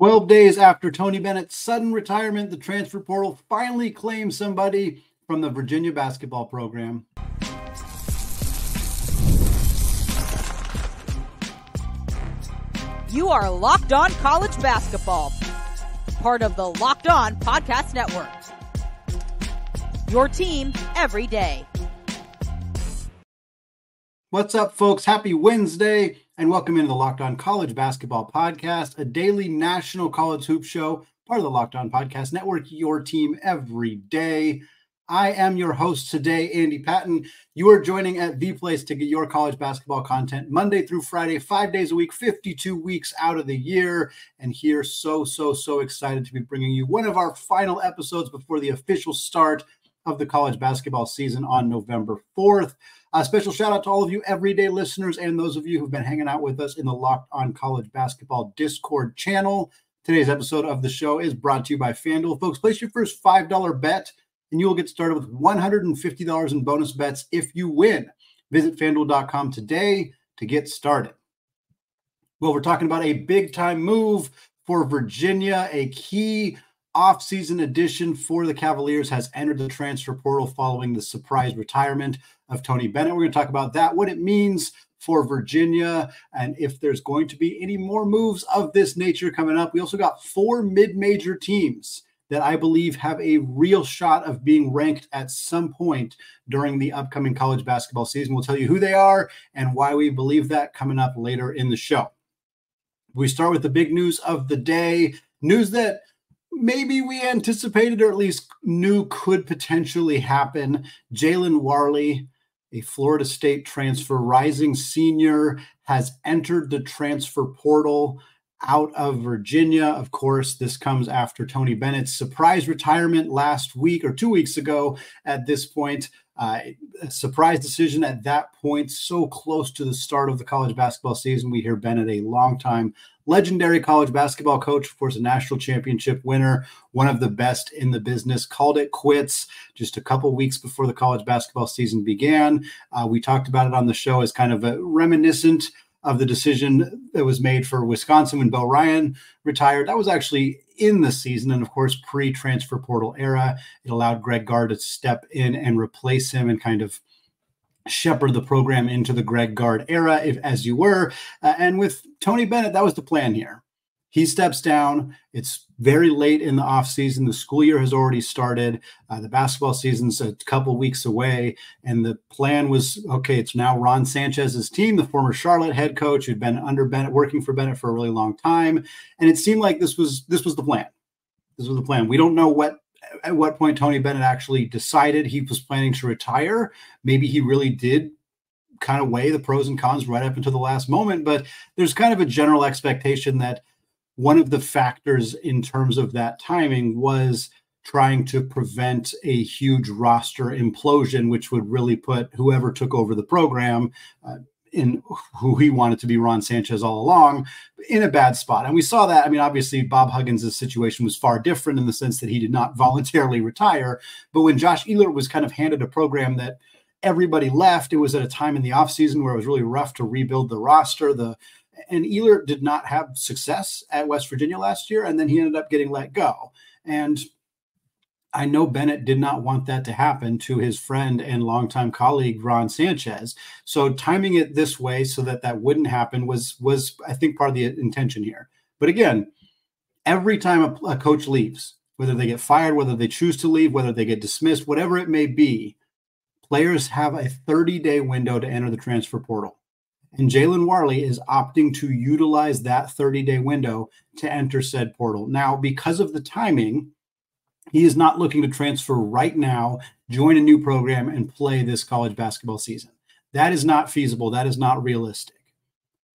12 days after Tony Bennett's sudden retirement, the transfer portal finally claimed somebody from the Virginia basketball program. You are Locked On College Basketball, part of the Locked On Podcast Network. Your team every day. What's up, folks? Happy Wednesday, and welcome into the Locked On College Basketball Podcast, a daily national college hoop show, part of the Locked On Podcast Network, your team every day. I am your host today, Andy Patton. You are joining at the place to get your college basketball content Monday through Friday, 5 days a week, 52 weeks out of the year. And here, so excited to be bringing you one of our final episodes before the official start of the college basketball season on November 4th. A special shout out to all of you everyday listeners and those of you who've been hanging out with us in the Locked On College Basketball Discord channel. Today's episode of the show is brought to you by FanDuel. Folks, place your first $5 bet and you will get started with $150 in bonus bets if you win. Visit FanDuel.com today to get started. Well, we're talking about a big-time move for Virginia. A key off-season addition for the Cavaliers has entered the transfer portal following the surprise retirement of Tony Bennett. We're going to talk about that, what it means for Virginia, and if there's going to be any more moves of this nature coming up. We also got 4 mid-major teams that I believe have a real shot of being ranked at some point during the upcoming college basketball season. We'll tell you who they are and why we believe that coming up later in the show. We start with the big news of the day, news that maybe we anticipated or at least knew could potentially happen. Jalen Warley, a Florida State transfer, rising senior, has entered the transfer portal out of Virginia. Of course, this comes after Tony Bennett's surprise retirement last week or 2 weeks ago at this point. A surprise decision at that point, so close to the start of the college basketball season. We hear Bennett, a longtime legendary college basketball coach, of course, a national championship winner, one of the best in the business, called it quits just a couple weeks before the college basketball season began. We talked about it on the show as kind of a reminiscent of the decision that was made for Wisconsin when Bo Ryan retired. That was actually in the season and, of course, pre-transfer portal era. It allowed Greg Gard to step in and replace him and kind of shepherd the program into the Greg Gard era, as you were. And with Tony Bennett, that was the plan here. He steps down. It's very late in the offseason. The school year has already started. The basketball season's a couple weeks away. And the plan was, okay, it's now Ron Sanchez's team, the former Charlotte head coach who'd been under Bennett, working for Bennett for a really long time. And it seemed like this was the plan. This was the plan. We don't know at what point Tony Bennett actually decided he was planning to retire. Maybe he really did kind of weigh the pros and cons right up until the last moment. But there's kind of a general expectation that one of the factors in terms of that timing was trying to prevent a huge roster implosion, which would really put whoever took over the program, in who he wanted to be Ron Sanchez all along, in a bad spot. And we saw that. I mean, obviously, Bob Huggins' situation was far different in the sense that he did not voluntarily retire. But when Josh Schertz was kind of handed a program that everybody left, it was at a time in the offseason where it was really rough to rebuild the roster. And Schertz did not have success at West Virginia last year, and then he ended up getting let go. And I know Bennett did not want that to happen to his friend and longtime colleague, Ron Sanchez. So timing it this way so that that wouldn't happen was I think, part of the intention here. But again, every time a coach leaves, whether they get fired, whether they choose to leave, whether they get dismissed, whatever it may be, players have a 30-day window to enter the transfer portal. And Jalen Warley is opting to utilize that 30-day window to enter said portal. Now, because of the timing, he is not looking to transfer right now, join a new program, and play this college basketball season. That is not feasible. That is not realistic.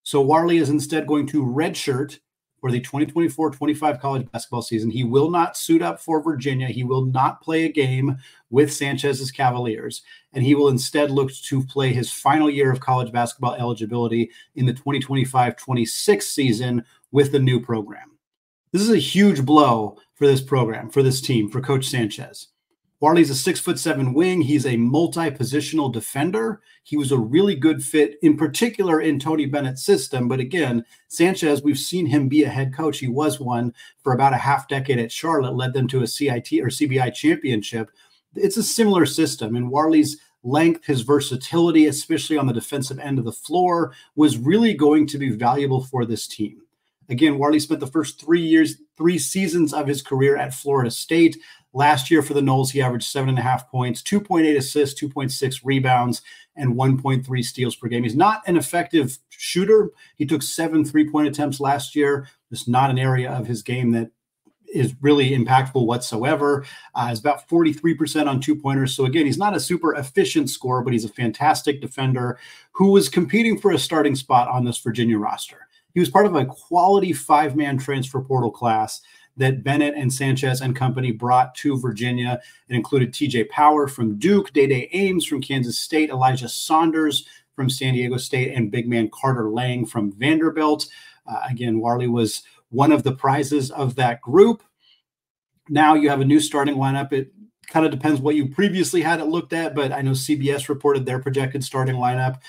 So Warley is instead going to redshirt for the 2024-25 college basketball season. He will not suit up for Virginia. He will not play a game with Sanchez's Cavaliers, and he will instead look to play his final year of college basketball eligibility in the 2025-26 season with the new program. This is a huge blow for this program, for this team, for Coach Sanchez. Warley's a 6'7" wing. He's a multi-positional defender. He was a really good fit, in particular in Tony Bennett's system. But again, Sanchez, we've seen him be a head coach. He was one for about a half decade at Charlotte, led them to a CIT or CBI championship. It's a similar system. And Warley's length, his versatility, especially on the defensive end of the floor, was really going to be valuable for this team. Again, Warley spent the first 3 seasons of his career at Florida State. Last year for the Noles, he averaged 7.5 points, 2.8 assists, 2.6 rebounds, and 1.3 steals per game. He's not an effective shooter. He took 7 3-point attempts last year. Just not an area of his game that is really impactful whatsoever. He's about 43% on 2-pointers. So again, he's not a super efficient scorer, but he's a fantastic defender who was competing for a starting spot on this Virginia roster. He was part of a quality 5-man transfer portal class that Bennett and Sanchez and company brought to Virginia. It included TJ Power from Duke, Day Ames from Kansas State, Elijah Saunders from San Diego State, and big man Carter Lang from Vanderbilt. Again, Warley was one of the prizes of that group. Now you have a new starting lineup. It kind of depends what you previously had it looked at, but I know CBS reported their projected starting lineup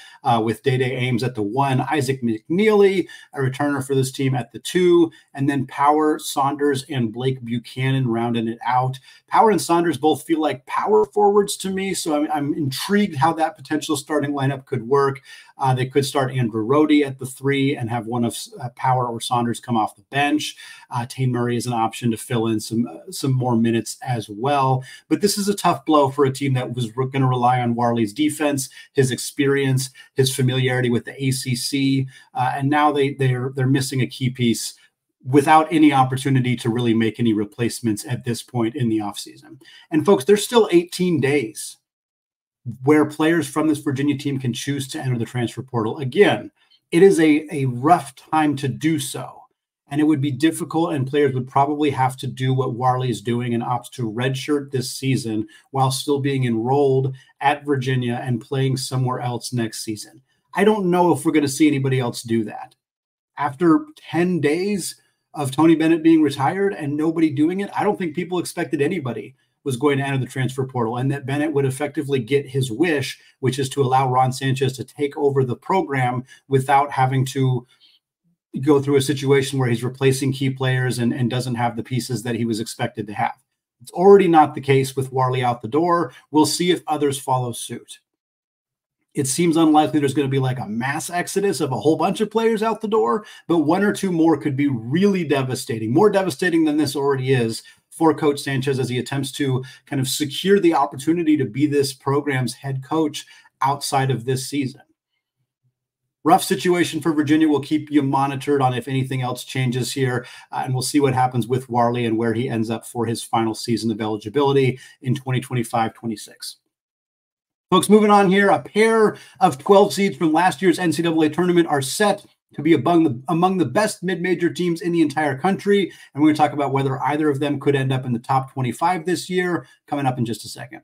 with Day Ames at the 1, Isaac McNeely, a returner for this team, at the 2, and then Power, Saunders, and Blake Buchanan rounding it out. Power and Saunders both feel like power forwards to me, so I'm intrigued how that potential starting lineup could work. They could start Andrew Rohde at the 3 and have one of Power or Saunders come off the bench. Tane Murray is an option to fill in some more minutes as well. But this is a tough blow for a team that was going to rely on Warley's defense, his experience, his familiarity with the ACC, and now they're missing a key piece without any opportunity to really make any replacements at this point in the offseason. And folks, there's still 18 days where players from this Virginia team can choose to enter the transfer portal. Again, it is a rough time to do so, and it would be difficult, and players would probably have to do what Warley is doing and opt to redshirt this season while still being enrolled at Virginia and playing somewhere else next season. I don't know if we're going to see anybody else do that. After 10 days of Tony Bennett being retired and nobody doing it, I don't think people expected anybody was going to enter the transfer portal, and that Bennett would effectively get his wish, which is to allow Ron Sanchez to take over the program without having to go through a situation where he's replacing key players and doesn't have the pieces that he was expected to have. It's already not the case with Warley out the door. We'll see if others follow suit. It seems unlikely there's going to be like a mass exodus of a whole bunch of players out the door, but 1 or 2 more could be really devastating, more devastating than this already is for Coach Sanchez as he attempts to kind of secure the opportunity to be this program's head coach outside of this season. Rough situation for Virginia. We'll keep you monitored on if anything else changes here, and we'll see what happens with Warley and where he ends up for his final season of eligibility in 2025-26. Folks, moving on here, a pair of 12 seeds from last year's NCAA tournament are set to be among the best mid-major teams in the entire country. And we're going to talk about whether either of them could end up in the top 25 this year, coming up in just a second.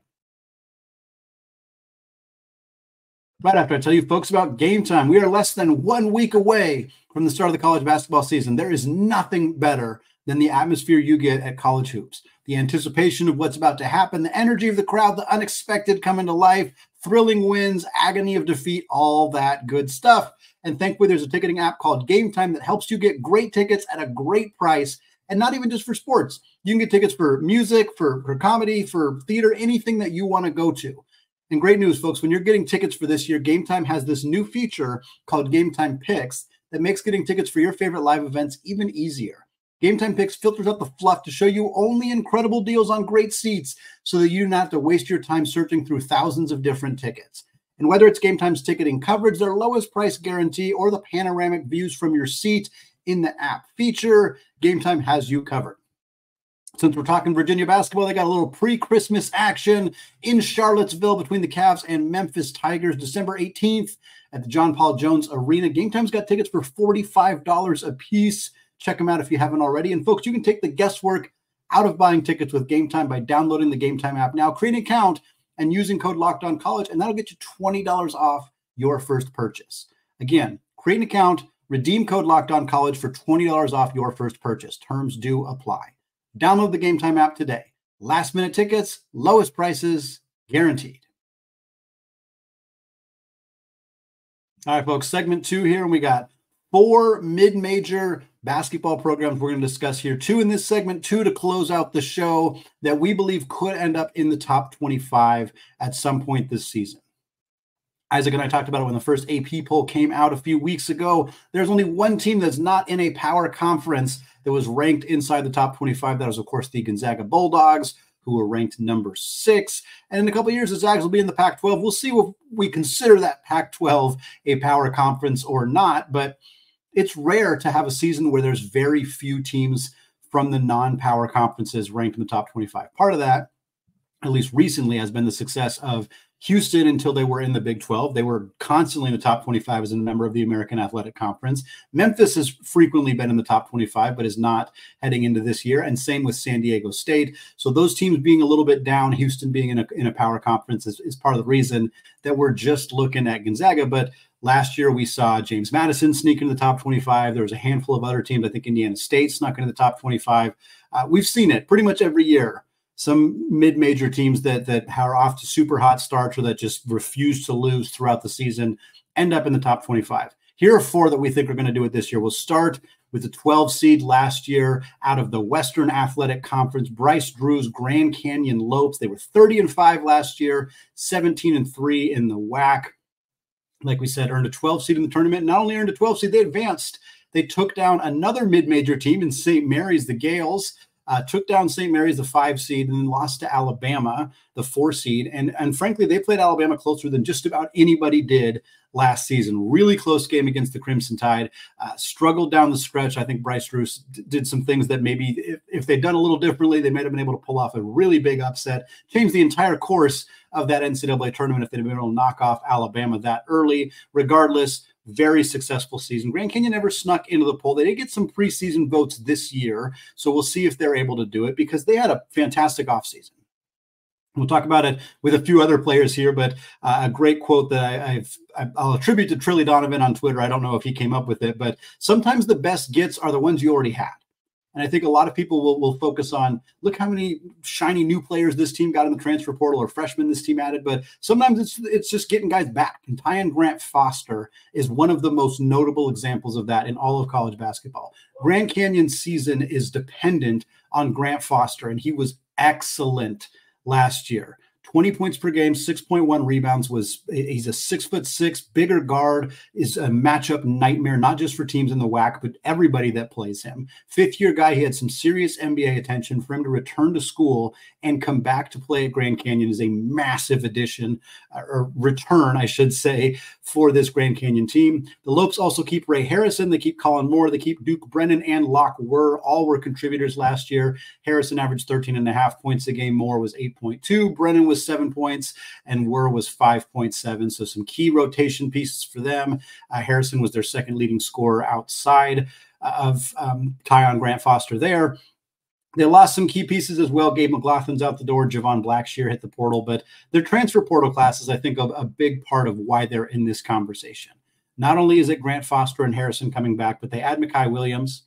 Right after I tell you folks about Game Time, we are less than 1 week away from the start of the college basketball season. There is nothing better than the atmosphere you get at college hoops. The anticipation of what's about to happen, the energy of the crowd, the unexpected coming to life, thrilling wins, agony of defeat, all that good stuff. And thankfully, there's a ticketing app called Game Time that helps you get great tickets at a great price, and not even just for sports. You can get tickets for music, for comedy, for theater, anything that you want to go to. And great news, folks, when you're getting tickets for this year, Game Time has this new feature called Game Time Picks that makes getting tickets for your favorite live events even easier. Game Time Picks filters out the fluff to show you only incredible deals on great seats so that you do not have to waste your time searching through thousands of different tickets. And whether it's Game Time's ticketing coverage, their lowest price guarantee, or the panoramic views from your seat in the app feature, Game Time has you covered. Since we're talking Virginia basketball, they got a little pre-Christmas action in Charlottesville between the Cavs and Memphis Tigers, December 18th at the John Paul Jones Arena. Game Time's got tickets for $45 a piece. Check them out if you haven't already. And folks, you can take the guesswork out of buying tickets with Game Time by downloading the Game Time app now, create an account, and using code LOCKEDONCollege, and that'll get you $20 off your first purchase. Again, create an account, redeem code LOCKEDONCollege for $20 off your first purchase. Terms do apply. Download the Game Time app today. Last-minute tickets, lowest prices, guaranteed. All right, folks, segment 2 here, and we got 4 mid-major basketball programs we're going to discuss here. 2 in this segment, 2 to close out the show that we believe could end up in the top 25 at some point this season. Isaac and I talked about it when the first AP poll came out a few weeks ago. There's only one team that's not in a power conference that was ranked inside the top 25. That was, of course, the Gonzaga Bulldogs, who were ranked number 6. And in a couple of years, the Zags will be in the Pac-12. We'll see if we consider that Pac-12 a power conference or not, but it's rare to have a season where there's very few teams from the non-power conferences ranked in the top 25. Part of that, at least recently, has been the success of Houston until they were in the Big 12. They were constantly in the top 25 as a member of the American Athletic Conference. Memphis has frequently been in the top 25, but is not heading into this year. And same with San Diego State. So those teams being a little bit down, Houston being in a power conference is part of the reason that we're just looking at Gonzaga. But last year we saw James Madison sneak into the top 25. There was a handful of other teams. I think Indiana State snuck into the top 25. We've seen it pretty much every year. Some mid-major teams that are off to super hot starts or that just refuse to lose throughout the season end up in the top 25. Here are 4 that we think are going to do it this year. We'll start with the 12 seed last year out of the Western Athletic Conference, Bryce Drew's Grand Canyon Lopes. They were 30-5 last year, 17-3 in the WAC. Like we said, earned a 12 seed in the tournament. Not only earned a 12 seed, they advanced. They took down another mid-major team in St. Mary's, the Gales. Took down St. Mary's, the 5 seed, and then lost to Alabama, the 4 seed. And frankly, they played Alabama closer than just about anybody did last season. Really close game against the Crimson Tide. Struggled down the stretch. I think Bryce Drew did some things that maybe if they'd done a little differently, they might have been able to pull off a really big upset, change the entire course of that NCAA tournament if they'd been able to knock off Alabama that early. Regardless, very successful season. Grand Canyon never snuck into the poll. They did get some preseason votes this year, so we'll see if they're able to do it because they had a fantastic offseason. We'll talk about it with a few other players here, but a great quote that I'll attribute to Trilly Donovan on Twitter. I don't know if he came up with it, but sometimes the best gets are the ones you already had. And I think a lot of people will focus on, look how many shiny new players this team got in the transfer portal or freshmen this team added. But sometimes it's just getting guys back. And Tyon Grant-Foster is one of the most notable examples of that in all of college basketball. Grand Canyon's season is dependent on Grant-Foster, and he was excellent last year. 20 points per game, 6.1 rebounds. He's a 6'6", bigger guard, is a matchup nightmare, not just for teams in the WAC, but everybody that plays him. 5th-year guy, he had some serious NBA attention. For him to return to school and come back to play at Grand Canyon is a massive addition, or return, I should say, for this Grand Canyon team. The Lopes also keep Ray Harrison. They keep Colin Moore. They keep Duke Brennan and Locke Were. All were contributors last year. Harrison averaged 13.5 points a game. Moore was 8.2. Brennan was 7 points, and Were was 5.7. So some key rotation pieces for them. Harrison was their second leading scorer outside of Tyon Grant-Foster there. They lost some key pieces as well. Gabe McLaughlin's out the door. Javon Blackshear hit the portal. But their transfer portal class is, I think, a big part of why they're in this conversation. Not only is it Grant-Foster and Harrison coming back, but they add Mekhi Williams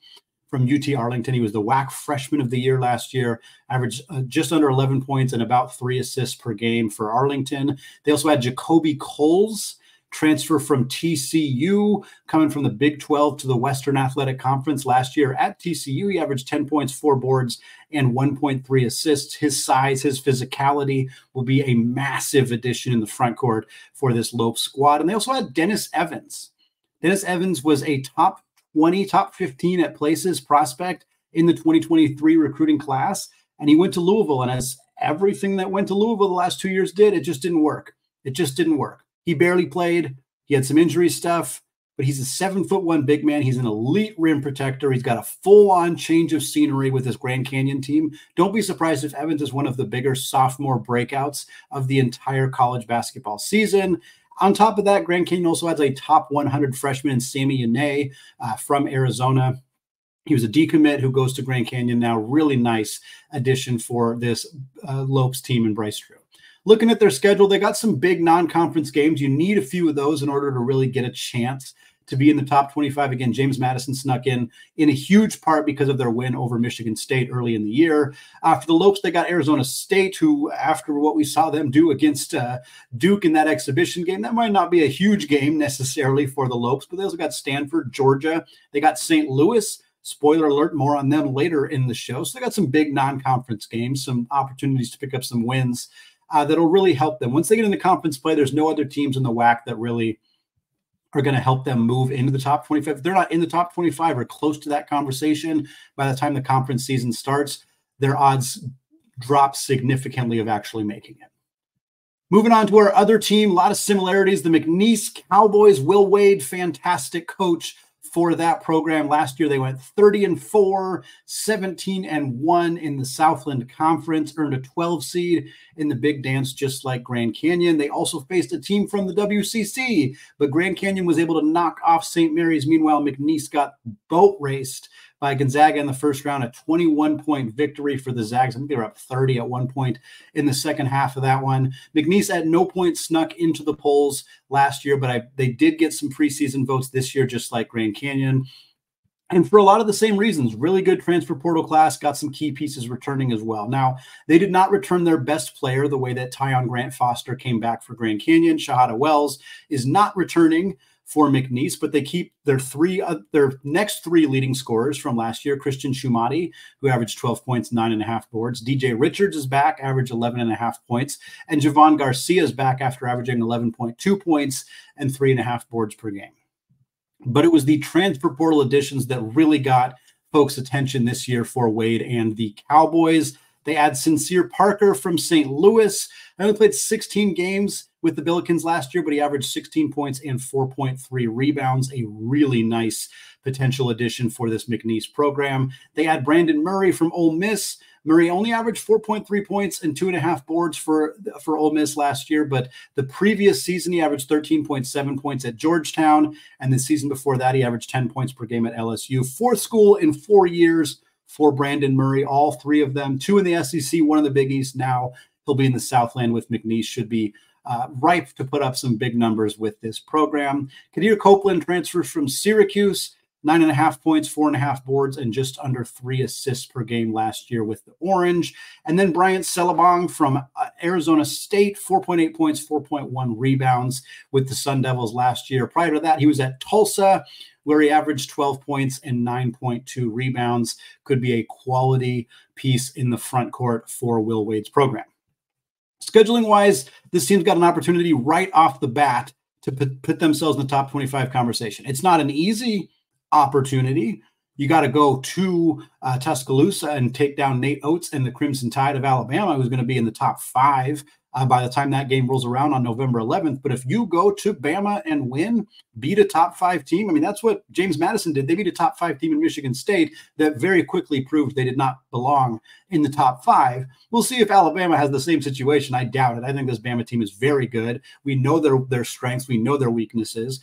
from UT Arlington. He was the WAC Freshman of the Year last year, averaged just under 11 points and about 3 assists per game for Arlington. They also had Jacoby Coles, transfer from TCU, coming from the Big 12 to the Western Athletic Conference last year. At TCU, he averaged 10 points, 4 boards, and 1.3 assists. His size, his physicality will be a massive addition in the front court for this Lope squad. And they also had Dennis Evans. Dennis Evans was a top 20, top 15 at places prospect in the 2023 recruiting class. And he went to Louisville. And as everything that went to Louisville the last 2 years did, it just didn't work. It just didn't work. He barely played. He had some injury stuff, but he's a 7'1" big man. He's an elite rim protector. He's got a full-on change of scenery with his Grand Canyon team. Don't be surprised if Evans is one of the bigger sophomore breakouts of the entire college basketball season. On top of that, Grand Canyon also has a top 100 freshman in Sammy Yane from Arizona. He was a decommit who goes to Grand Canyon now. Really nice addition for this Lopes team and Bryce Drew. Looking at their schedule, they got some big non-conference games. You need a few of those in order to really get a chance to be in the top 25. Again, James Madison snuck in a huge part because of their win over Michigan State early in the year. For the Lopes, they got Arizona State, who, after what we saw them do against Duke in that exhibition game, that might not be a huge game necessarily for the Lopes, but they also got Stanford, Georgia. They got St. Louis. Spoiler alert, more on them later in the show. So they got some big non-conference games, some opportunities to pick up some wins that'll really help them. Once they get into conference play, there's no other teams in the WAC that really are going to help them move into the top 25. If they're not in the top 25 or close to that conversation by the time the conference season starts, their odds drop significantly of actually making it. Moving on to our other team, a lot of similarities. The McNeese Cowboys, Will Wade, fantastic coach for that program. Last year, they went 30-4, 17-1 in the Southland Conference, earned a 12 seed in the Big Dance, just like Grand Canyon. They also faced a team from the WCC, but Grand Canyon was able to knock off St. Mary's. Meanwhile, McNeese got boat raced by Gonzaga in the first round, a 21-point victory for the Zags. I think they were up 30 at one point in the second half of that one. McNeese at no point snuck into the polls last year, but they did get some preseason votes this year, just like Grand Canyon. And for a lot of the same reasons, really good transfer portal class, got some key pieces returning as well. Now, they did not return their best player the way that Tyon Grant-Foster came back for Grand Canyon. Shahada Wells is not returning for McNeese, but they keep their next three leading scorers from last year. Christian Shumati, who averaged 12 points, 9.5 boards. DJ Richards is back, averaged 11.5 points. And Javon Garcia is back after averaging 11.2 points and 3.5 boards per game. But it was the transfer portal additions that really got folks' attention this year for Wade and the Cowboys. They add Sincere Parker from St. Louis. I only played 16 games with the Billikens last year, but he averaged 16 points and 4.3 rebounds, a really nice potential addition for this McNeese program. They add Brandon Murray from Ole Miss. Murray only averaged 4.3 points and 2.5 boards for Ole Miss last year, but the previous season he averaged 13.7 points at Georgetown, and the season before that he averaged 10 points per game at LSU. Fourth school in 4 years for Brandon Murray, all three of them, 2 in the SEC, 1 in the Big East. Now he'll be in the Southland with McNeese, should be ripe to put up some big numbers with this program. Kadir Copeland transfers from Syracuse, 9.5 points, 4.5 boards, and just under 3 assists per game last year with the Orange. And then Bryant Celebong from Arizona State, 4.8 points, 4.1 rebounds with the Sun Devils last year. Prior to that, he was at Tulsa, where he averaged 12 points and 9.2 rebounds. Could be a quality piece in the front court for Will Wade's program. Scheduling-wise, this team's got an opportunity right off the bat to put themselves in the top 25 conversation. It's not an easy opportunity. You got to go to Tuscaloosa and take down Nate Oates and the Crimson Tide of Alabama, who's going to be in the top 5 by the time that game rolls around on November 11th. But if you go to Bama and win, beat a top 5 team, I mean, that's what James Madison did. They beat a top 5 team in Michigan State that very quickly proved they did not belong in the top 5. We'll see if Alabama has the same situation. I doubt it. I think this Bama team is very good. We know their strengths. We know their weaknesses.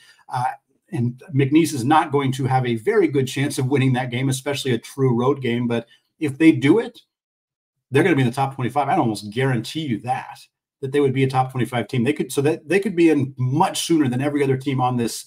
And McNeese is not going to have a very good chance of winning that game, especially a true road game. But if they do it, they're going to be in the top 25. I'd almost guarantee you that they would be a top 25 team. They could be in much sooner than every other team on this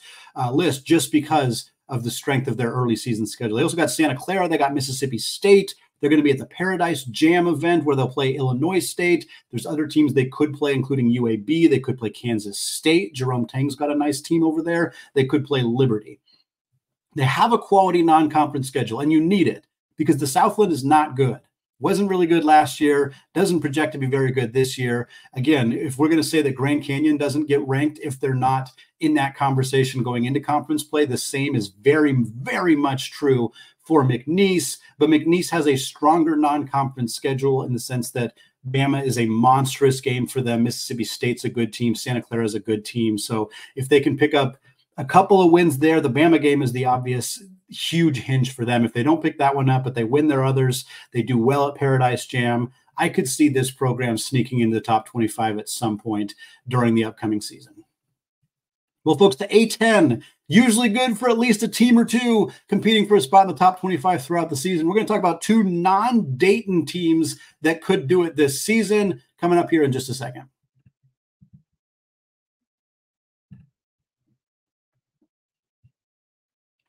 list, just because of the strength of their early season schedule. They also got Santa Clara. They got Mississippi State. They're going to be at the Paradise Jam event where they'll play Illinois State. There's other teams they could play, including UAB. They could play Kansas State. Jerome Tang's got a nice team over there. They could play Liberty. They have a quality non-conference schedule, and you need it because the Southland is not good. Wasn't really good last year, doesn't project to be very good this year. Again, if we're going to say that Grand Canyon doesn't get ranked if they're not in that conversation going into conference play, the same is very, very much true for McNeese. But McNeese has a stronger non-conference schedule in the sense that Bama is a monstrous game for them. Mississippi State's a good team. Santa Clara is a good team. So if they can pick up a couple of wins there, the Bama game is the obvious huge hinge for them. If they don't pick that one up, but they win their others, they do well at Paradise Jam, I could see this program sneaking into the top 25 at some point during the upcoming season. Well, folks, the A10, usually good for at least a team or two competing for a spot in the top 25 throughout the season. We're going to talk about 2 non-Dayton teams that could do it this season coming up here in just a second.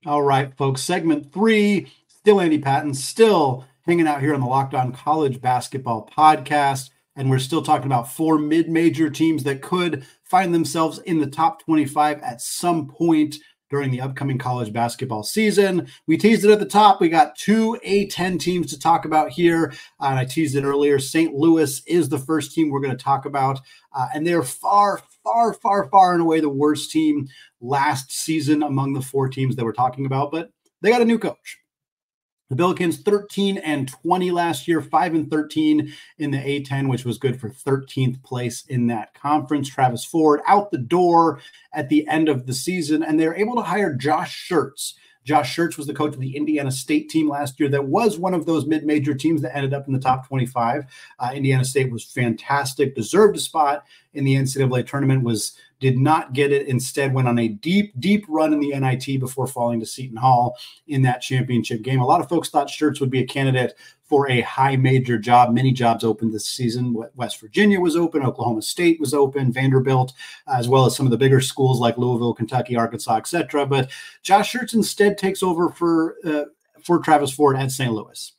All right, folks, segment 3, still Andy Patton, still hanging out here on the Locked On College Basketball Podcast, and we're still talking about 4 mid-major teams that could find themselves in the top 25 at some point during the upcoming college basketball season. We teased it at the top. We got 2 A-10 teams to talk about here, and I teased it earlier. St. Louis is the first team we're going to talk about, and they're far and away the worst team last season among the 4 teams that we're talking about, but they got a new coach. The Billikens 13-20 last year, 5-13 in the A-10, which was good for 13th place in that conference. Travis Ford out the door at the end of the season, and they're able to hire Josh Schertz. Josh Schertz was the coach of the Indiana State team last year that was one of those mid-major teams that ended up in the top 25. Indiana State was fantastic, deserved a spot in the NCAA tournament, did not get it, instead went on a deep run in the NIT before falling to Seton Hall in that championship game. A lot of folks thought Schertz would be a candidate for a high major job. Many jobs opened this season. West Virginia was open, Oklahoma State was open, Vanderbilt, as well as some of the bigger schools like Louisville, Kentucky, Arkansas, etc. But Josh Schertz instead takes over for Travis Ford at St. Louis.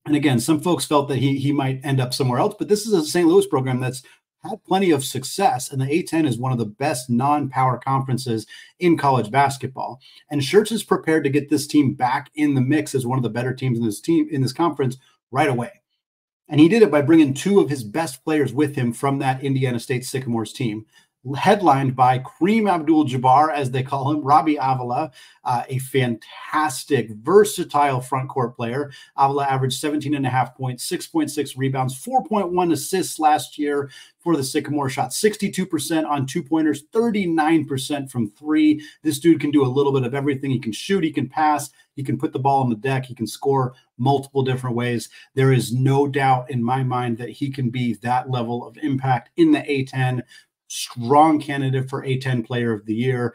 And again, some folks felt that he might end up somewhere else, but this is a St. Louis program that's had plenty of success, and the A-10 is one of the best non-power conferences in college basketball. And Schertz is prepared to get this team back in the mix as one of the better teams in this conference right away. And he did it by bringing 2 of his best players with him from that Indiana State Sycamores team, headlined by Kareem Abdul-Jabbar, as they call him, Robbie Avila, a fantastic, versatile front court player. Avila averaged 17.5 points, 6.6 rebounds, 4.1 assists last year for the Sycamore. Shot 62% on 2-pointers, 39% from 3. This dude can do a little bit of everything. He can shoot, he can pass, he can put the ball on the deck, he can score multiple different ways. There is no doubt in my mind that he can be that level of impact in the A-10. Strong candidate for A-10 Player of the Year,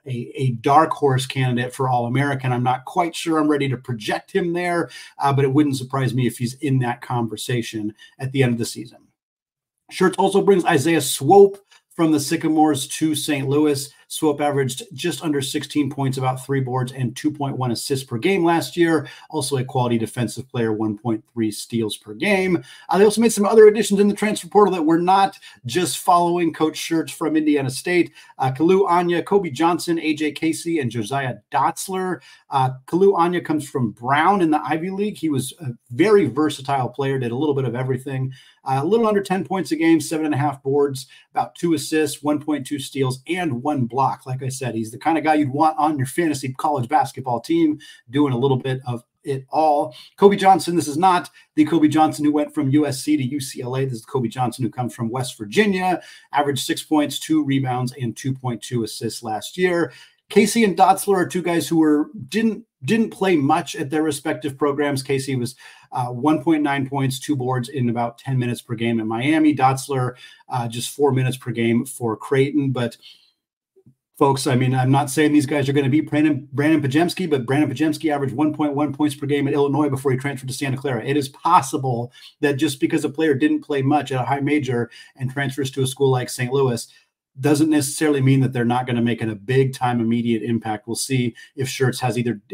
a dark horse candidate for All-American. I'm not quite sure I'm ready to project him there, but it wouldn't surprise me if he's in that conversation at the end of the season. Schertz also brings Isaiah Swope from the Sycamores to St. Louis. Swope averaged just under 16 points, about 3 boards, and 2.1 assists per game last year. Also a quality defensive player, 1.3 steals per game. They also made some other additions in the transfer portal that were not just following Coach Schertz from Indiana State. Kalu Anya, Kobe Johnson, AJ Casey, and Josiah Dotzler. Kalu Anya comes from Brown in the Ivy League. He was a very versatile player, did a little bit of everything. A little under 10 points a game, 7.5 boards, about 2 assists, 1.2 steals, and 1 block. Like I said, he's the kind of guy you'd want on your fantasy college basketball team, doing a little bit of it all. Kobe Johnson, this is not the Kobe Johnson who went from USC to UCLA. This is Kobe Johnson who comes from West Virginia, averaged 6 points, 2 rebounds, and 2.2 assists last year. Casey and Dotzler are 2 guys who didn't play much at their respective programs. Casey was 1.9 points, 2 boards in about 10 minutes per game at Miami. Dotzler, just 4 minutes per game for Creighton. But folks, I mean, I'm not saying these guys are going to be Brandon Pajemski, but Brandon Pajemski averaged 1.1 points per game at Illinois before he transferred to Santa Clara. It is possible that just because a player didn't play much at a high major and transfers to a school like St. Louis doesn't necessarily mean that they're not going to make a big-time immediate impact. We'll see if Schertz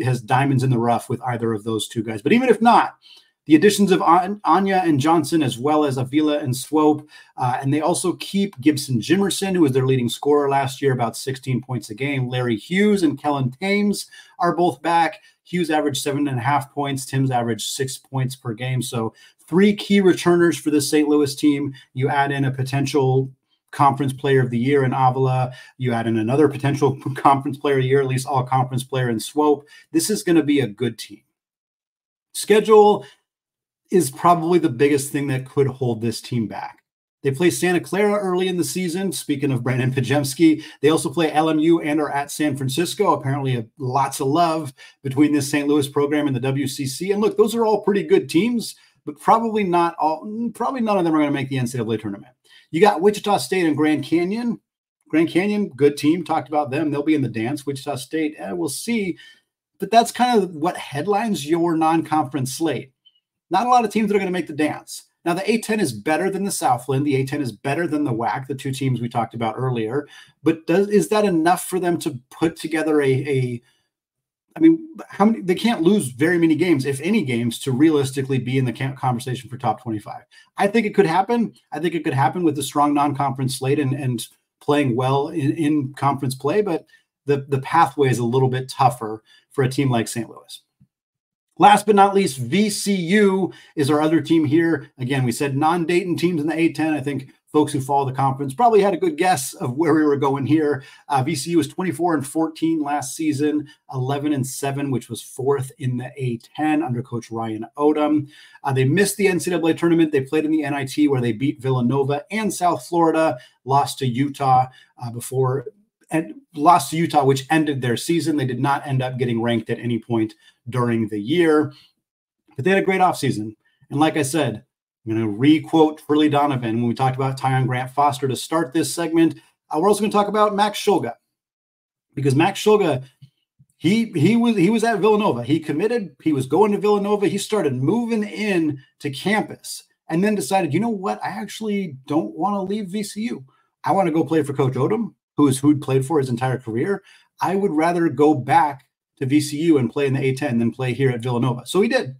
has diamonds in the rough with either of those 2 guys. But even if not, the additions of Anya and Johnson, as well as Avila and Swope, and they also keep Gibson Jimerson, who was their leading scorer last year, about 16 points a game. Larry Hughes and Kellen Thames are both back. Hughes averaged 7.5 points. Thames averaged 6 points per game. So 3 key returners for this St. Louis team. You add in a potential Conference Player of the Year in Avila. You add in another potential Conference Player of the Year, at least all Conference Player in Swope. This is going to be a good team. Schedule is probably the biggest thing that could hold this team back. They play Santa Clara early in the season. Speaking of Brandon Pajemski, they also play LMU and are at San Francisco. Apparently lots of love between this St. Louis program and the WCC. And look, those are all pretty good teams, but probably none of them are going to make the NCAA tournament. You got Wichita State and Grand Canyon. Grand Canyon, good team. Talked about them. They'll be in the dance. Wichita State, we'll see. But that's kind of what headlines your non-conference slate. Not a lot of teams that are going to make the dance. Now, the A-10 is better than the Southland. The A-10 is better than the WAC, the 2 teams we talked about earlier. But is that enough for them to put together a I mean, they can't lose very many games, if any games, to realistically be in the conversation for top 25. I think it could happen. I think it could happen with the strong non-conference slate and playing well in conference play, but the pathway is a little bit tougher for a team like St. Louis. Last but not least, VCU is our other team here. Again, we said non-Dayton teams in the A-10. I think folks who follow the conference probably had a good guess of where we were going here. VCU was 24-14 last season, 11-7, which was fourth in the A-10 under Coach Ryan Odom. They missed the NCAA tournament. They played in the NIT where they beat Villanova and South Florida, lost to Utah, which ended their season. They did not end up getting ranked at any point during the year, but they had a great offseason. And like I said, I'm going to re-quote Hurley Donovan when we talked about Tyon Grant-Foster to start this segment. We're also going to talk about Max Shulga, because Max Shulga, he was at Villanova. He committed. He was going to Villanova. He started moving in to campus and then decided, you know what? I actually don't want to leave VCU. I want to go play for Coach Odom, who'd played for his entire career. I would rather go back to VCU and play in the A-10 than play here at Villanova. So he did.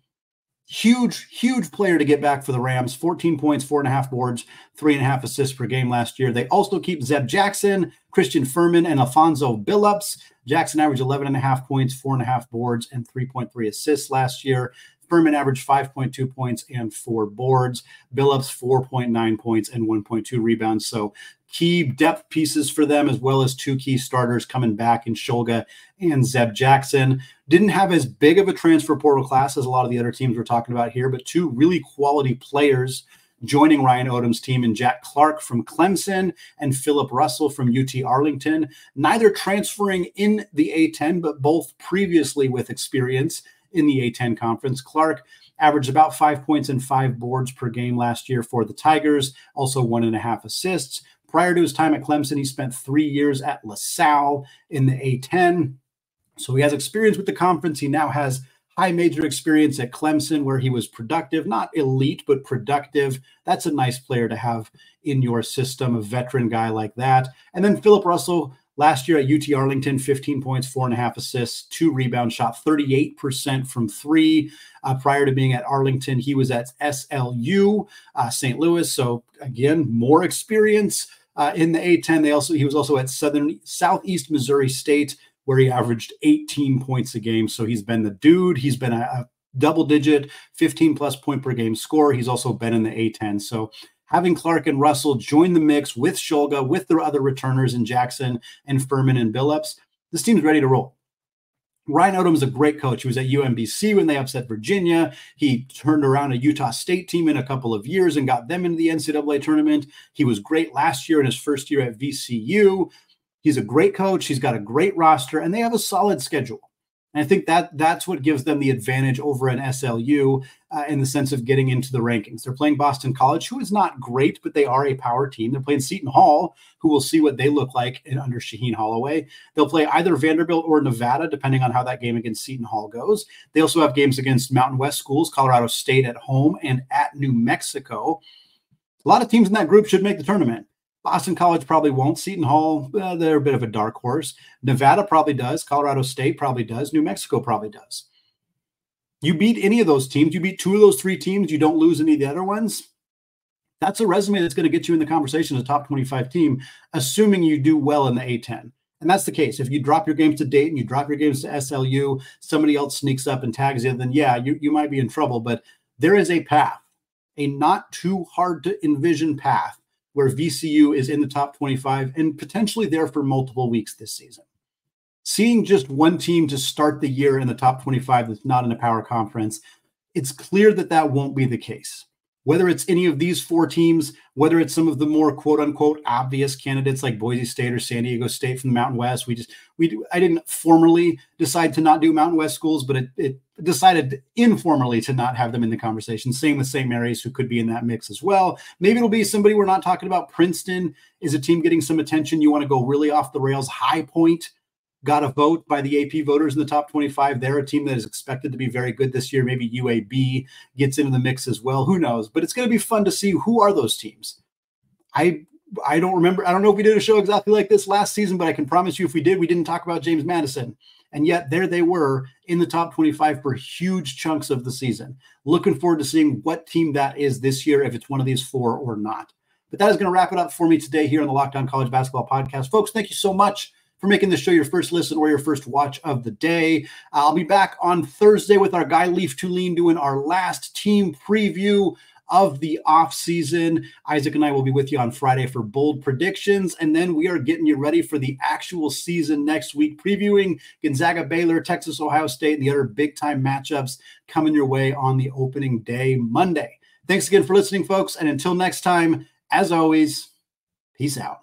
Huge player to get back for the Rams. 14 points, 4.5 boards, 3.5 assists per game last year. They also keep Zeb Jackson, Christian Furman, and Alfonso Billups. Jackson averaged 11.5 points, 4.5 boards, and 3.3 assists last year. Furman averaged 5.2 points and 4 boards. Billups 4.9 points and 1.2 rebounds. So key depth pieces for them, as well as 2 key starters coming back in Shulga and Zeb Jackson. Didn't have as big of a transfer portal class as a lot of the other teams we're talking about here, but 2 really quality players joining Ryan Odom's team in Jack Clark from Clemson and Philip Russell from UT Arlington, neither transferring in the A-10, but both previously with experience in the A-10 conference. Clark averaged about 5 points and 5 boards per game last year for the Tigers, also 1.5 assists. Prior to his time at Clemson, he spent 3 years at LaSalle in the A-10. So he has experience with the conference. He now has high major experience at Clemson, where he was productive, not elite, but productive. That's a nice player to have in your system, a veteran guy like that. And then Philip Russell, last year at UT Arlington, 15 points, 4.5 assists, 2 rebounds, shot 38% from 3. Prior to being at Arlington, he was at SLU, St. Louis. So again, more experience in the A-10. He was also at Southeast Missouri State, where he averaged 18 points a game. So he's been the dude. He's been a double-digit, 15-plus point per game scorer. He's also been in the A-10. So having Clark and Russell join the mix with Shulga, with their other returners in Jackson and Furman and Billups, this team's ready to roll. Ryan Odom is a great coach. He was at UMBC when they upset Virginia. He turned around a Utah State team in a couple of years and got them into the NCAA tournament. He was great last year in his first year at VCU. He's a great coach. He's got a great roster, and they have a solid schedule. And I think that's what gives them the advantage over an SLU in the sense of getting into the rankings. They're playing Boston College, who is not great, but they are a power team. They're playing Seton Hall, who will see what they look like under Shaheen Holloway. They'll play either Vanderbilt or Nevada, depending on how that game against Seton Hall goes. They also have games against Mountain West schools, Colorado State at home and at New Mexico. A lot of teams in that group should make the tournament. Boston College probably won't. Seton Hall, they're a bit of a dark horse. Nevada probably does. Colorado State probably does. New Mexico probably does. You beat any of those teams, you beat 2 of those 3 teams, you don't lose any of the other ones. That's a resume that's going to get you in the conversation as a top 25 team, assuming you do well in the A-10. And that's the case. If you drop your games to Dayton, you drop your games to SLU, somebody else sneaks up and tags you, then yeah, you might be in trouble. But there is a path, a not too hard to envision path, where VCU is in the top 25 and potentially there for multiple weeks this season. Seeing just one team to start the year in the top 25 that's not in a power conference, it's clear that that won't be the case. Whether it's any of these 4 teams, whether it's some of the more quote-unquote obvious candidates like Boise State or San Diego State from the Mountain West, I didn't formally decide to not do Mountain West schools, but it decided informally to not have them in the conversation. Same with St. Mary's, who could be in that mix as well. Maybe it'll be somebody we're not talking about. Princeton is a team getting some attention. You want to go really off the rails. High Point got a vote by the AP voters in the top 25. They're a team that is expected to be very good this year. Maybe UAB gets into the mix as well. Who knows? But it's going to be fun to see who are those teams. I don't remember. I don't know if we did a show exactly like this last season, but I can promise you if we did, we didn't talk about James Madison And yet there they were in the top 25 for huge chunks of the season. Looking forward to seeing what team that is this year, if it's one of these four or not. But that is going to wrap it up for me today here on the Locked On College Basketball Podcast. Folks, thank you so much for making this show your first listen or your first watch of the day. I'll be back on Thursday with our guy Leaf Tulane doing our last team preview of the offseason. Isaac and I will be with you on Friday for bold predictions, and then we are getting you ready for the actual season next week, previewing Gonzaga, Baylor, Texas, Ohio State, and the other big-time matchups coming your way on the opening day Monday. Thanks again for listening, folks, and until next time, as always, peace out.